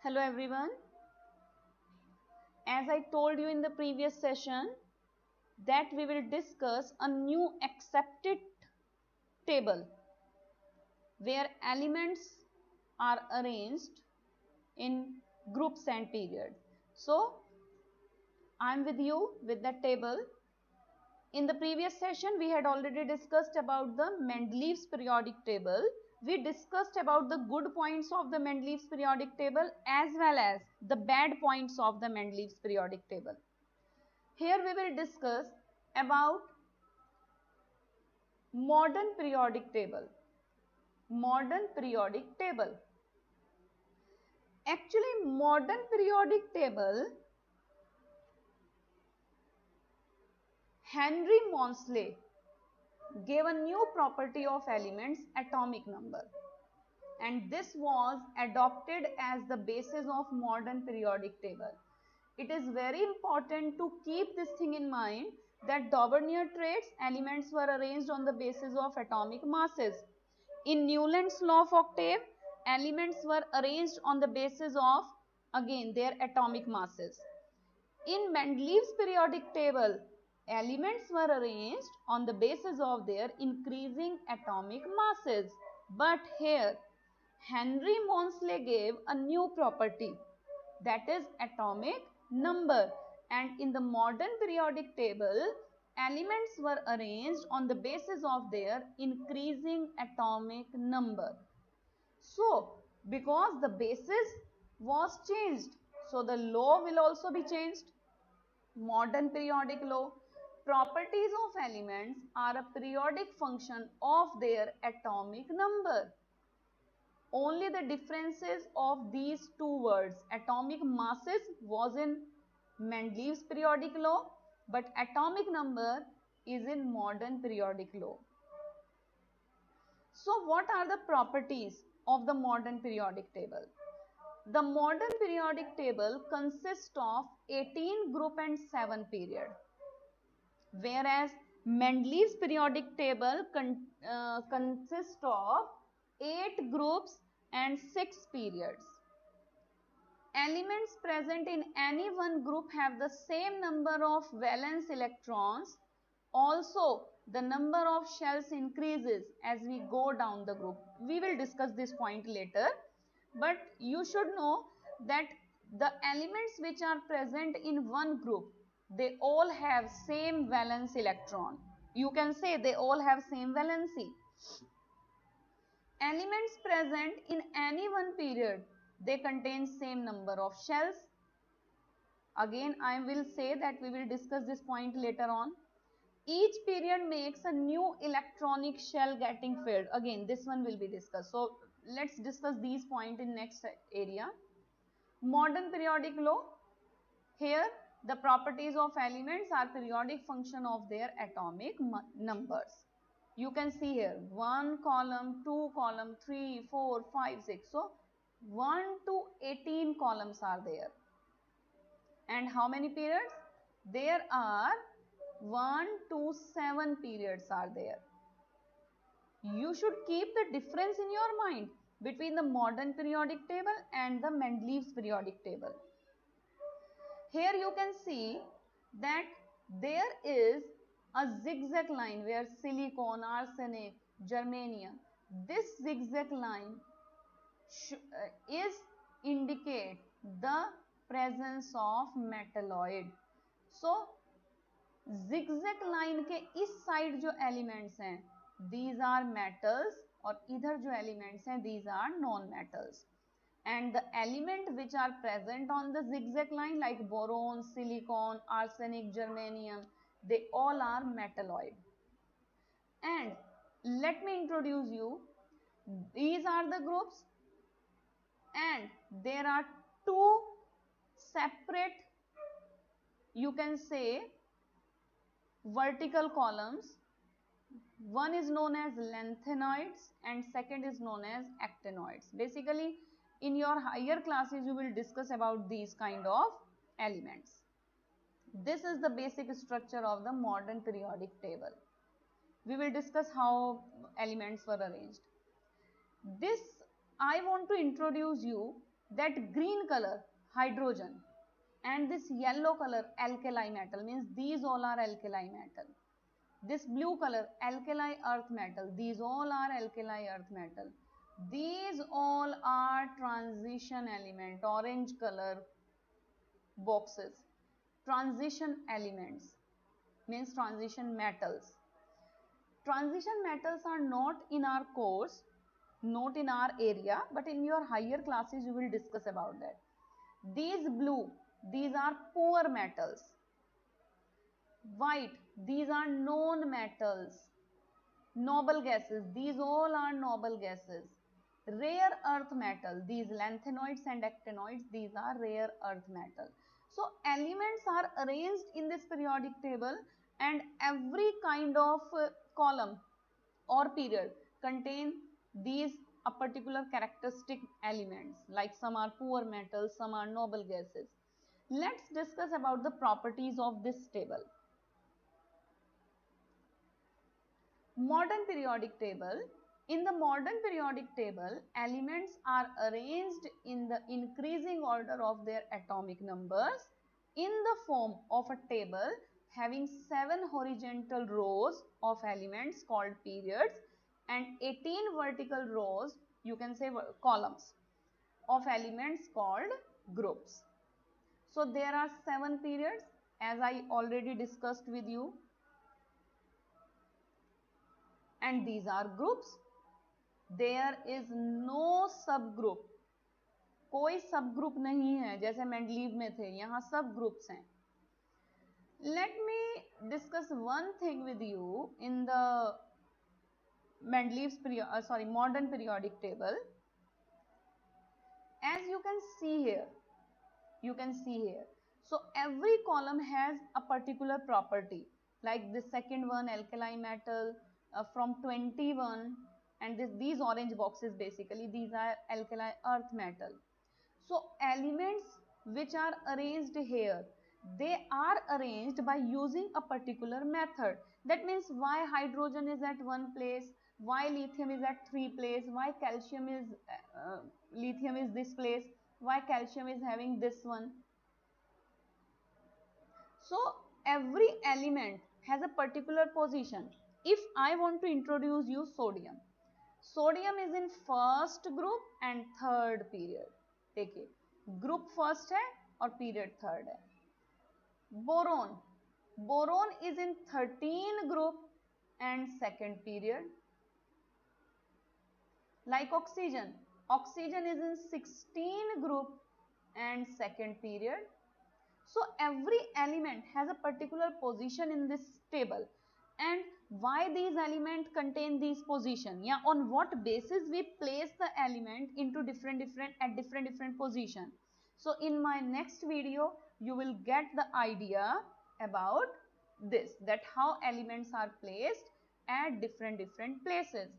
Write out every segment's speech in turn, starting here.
Hello everyone. As I told you in the previous session that we will discuss a new accepted table where elements are arranged in groups and periods. So I am with you with that table. In the previous session we had already discussed about the Mendeleev's periodic table. We discussed about the good points of the Mendeleev's periodic table as well as the bad points of the Mendeleev's periodic table. Here we will discuss about modern periodic table. Modern periodic table. Actually, modern periodic table, Henry Moseley gave a new property of elements, atomic number, and this was adopted as the basis of modern periodic table. It is very important to keep this thing in mind that Dauvergne traits elements were arranged on the basis of atomic masses. In Newland's law of octave, elements were arranged on the basis of again their atomic masses. In Mendeleev's periodic table, elements were arranged on the basis of their increasing atomic masses. But here, Henry Moseley gave a new property, that is atomic number, and in the modern periodic table, elements were arranged on the basis of their increasing atomic number. So, because the basis was changed, so the law will also be changed. Modern periodic law, properties of elements are a periodic function of their atomic number. Only the differences of these two words, atomic masses was in Mendeleev's periodic law, but atomic number is in modern periodic law. So what are the properties of the modern periodic table? The modern periodic table consists of 18 group and 7 period, whereas Mendeleev's periodic table consists of 8 groups and 6 periods. Elements present in any one group have the same number of valence electrons. Also, the number of shells increases as we go down the group. We will discuss this point later, but you should know that the elements which are present in one group, they all have same valence electron. You can say they all have same valency. Elements present in any one period, they contain same number of shells. Again, I will say that we will discuss this point later on. Each period makes a new electronic shell getting filled. Again, this one will be discussed. So, let's discuss these points in next area. Modern periodic law. Here, the properties of elements are periodic function of their atomic numbers. You can see here 1 column, 2 column, 3, 4, 5, 6. So, 1 to 18 columns are there. And how many periods? There are 1 to 7 periods are there. You should keep the difference in your mind between the modern periodic table and the Mendeleev's periodic table. Here you can see that there is a zigzag line where silicon, arsenic, germanium, this zigzag line is indicate the presence of metalloid. So zigzag line के इस side जो elements हैं these are metals और इधर जो elements हैं these are non metals, and the element which are present on the zigzag line like boron, silicon, arsenic, germanium, they all are metalloid. And let me introduce you, these are the groups and there are two separate, you can say, vertical columns. One is known as lanthanoids and second is known as actinoids. Basically, in your higher classes, you will discuss about these kind of elements. This is the basic structure of the modern periodic table. We will discuss how elements were arranged. This, I want to introduce you That green color, hydrogen, and this yellow color, alkali metal, means these all are alkali metal. This blue color, alkali earth metal, these all are alkali earth metal. These all are transition element, orange color boxes. Transition elements means transition metals. Transition metals are not in our course, not in our area, but in your higher classes you will discuss about that. These blue, these are poor metals. White, these are known metals. Noble gases, these all are noble gases. Rare earth metal, these lanthanoids and actinoids, these are rare earth metal. So elements are arranged in this periodic table, and every kind of column or period contain these a particular characteristic elements, like some are poor metals, some are noble gases. Let's discuss about the properties of this table. Modern periodic table. In the modern periodic table, elements are arranged in the increasing order of their atomic numbers in the form of a table having 7 horizontal rows of elements called periods and 18 vertical rows, you can say columns, of elements called groups. So there are 7 periods, as I already discussed with you, and these are groups. There is no subgroup, कोई subgroup नहीं है जैसे Mendeleev में थे, यहाँ सब groups हैं. Let me discuss one thing with you in the Mendeleev's modern periodic table. As you can see here, so every column has a particular property, like the second one, alkali metal, from 21, and these orange boxes, basically these are alkali earth metal. So elements which are arranged here, they are arranged by using a particular method. That means why hydrogen is at one place, why lithium is at 3 place, why calcium is lithium is this place, why calcium is having this one. So every element has a particular position. If I want to introduce you sodium, sodium is in first group and third period. देखिए, group first है और period third है. Boron, boron is in 13 group and second period. Like oxygen, oxygen is in 16 group and second period. So every element has a particular position in this table, and why these elements contain these position, yeah, on what basis we place the element into different position. So in my next video you will get the idea about this, that how elements are placed at different places.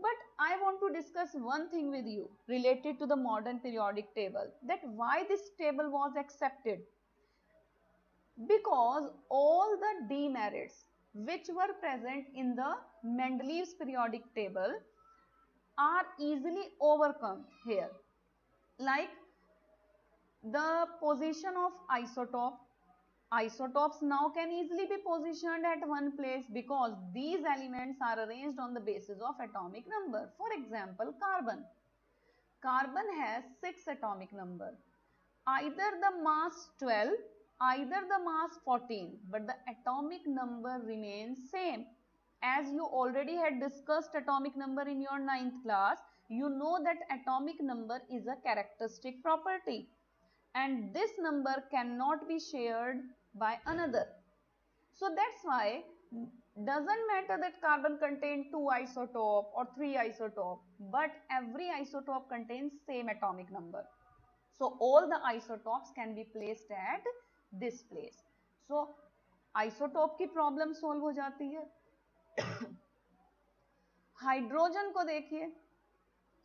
But I want to discuss one thing with you related to the modern periodic table, that why this table was accepted. Because all the demerits which were present in the Mendeleev's periodic table are easily overcome here, like the position of isotope. Isotopes now can easily be positioned at one place because these elements are arranged on the basis of atomic number. For example, carbon. Carbon has 6 atomic number, either the mass 12, either the mass 14, but the atomic number remains same. As you already had discussed atomic number in your 9th class, you know that atomic number is a characteristic property, and this number cannot be shared by another. So that's why doesn't matter that carbon contains 2 isotope or 3 isotope, but every isotope contains same atomic number. So all the isotopes can be placed at this place. So isotope की problem solve हो जाती है. Hydrogen को देखिए,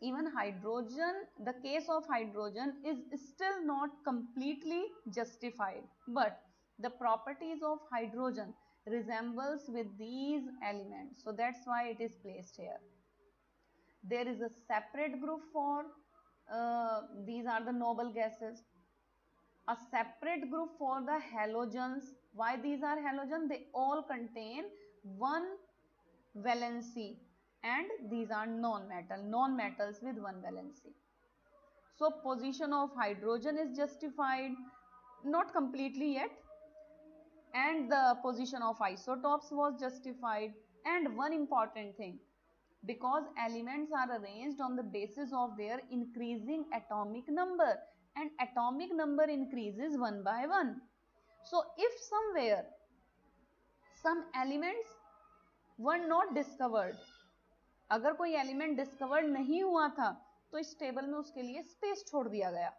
even hydrogen, the case of hydrogen is still not completely justified, but the properties of hydrogen resembles with these elements, so that's why it is placed here. There is a separate group for These are the noble gases. A separate group for the halogens. Why these are halogen? They all contain one valency, and these are non-metals with one valency. So position of hydrogen is justified, not completely yet, and the position of isotopes was justified. And one important thing, because elements are arranged on the basis of their increasing atomic number, and atomic number increases one by one. So if somewhere some elements were not discovered, अगर कोई element discovered नहीं हुआ था तो इस table में उसके लिए स्पेस छोड़ दिया गया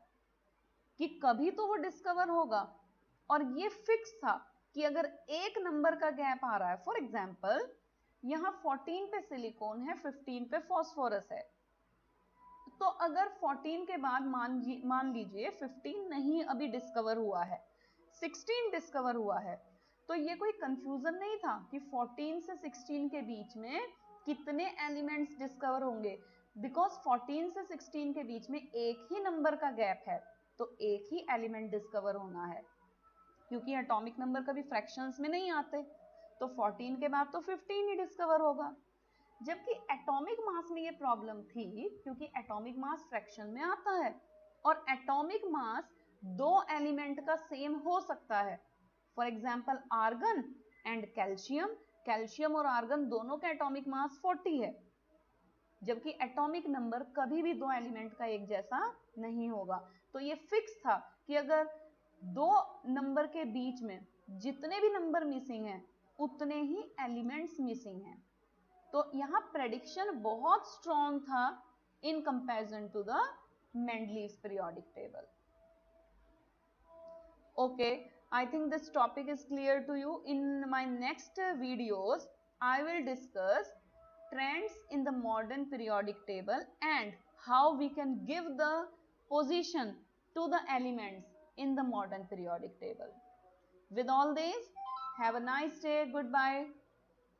कि कभी तो वो डिस्कवर होगा, और ये फिक्स था कि अगर एक नंबर का गैप आ रहा है, फॉर एग्जाम्पल यहाँ 14 पे सिलिकॉन है, 15 पे फॉस्फोरस है, तो अगर 14 के बाद मान लीजिए 15 नहीं अभी डिस्कवर हुआ है, 16 डिस्कवर हुआ है, तो ये कोई कंफ्यूजन नहीं था कि 14 से 16 के बीच में कितने एलिमेंट्स डिस्कवर होंगे, बिकॉज 14 से 16 के बीच में एक ही नंबर का गैप है, तो एक ही एलिमेंट डिस्कवर होना है, क्योंकि एटॉमिक नंबर कभी फ्रैक्शंस में नहीं आते, तो 14 के बाद तो 15 ही डिस्कवर होगा। जबकि एटॉमिक मास में ये प्रॉब्लम थी, क्योंकि एटॉमिक मास फ्रैक्शन में आता है, और एटॉमिक मास दो एलिमेंट का सेम हो सकता है, for example argon and calcium, calcium और आर्गन दोनों का एटॉमिक मास 40 है, जबकि एटॉमिक नंबर कभी भी दो एलिमेंट का एक जैसा नहीं होगा। तो ये फिक्स था कि अगर दो नंबर के बीच में जितने भी नंबर मिसिंग हैं उतने ही एलिमेंट्स मिसिंग हैं। तो यहाँ प्रेडिक्शन बहुत स्ट्रॉन्ग था in comparison to the Mendeleev's periodic table. Okay, I think this topic is clear to you. In my next videos, I will discuss trends in the modern periodic table and how we can give the position to the elements in the modern periodic table. With all this, have a nice day. Goodbye.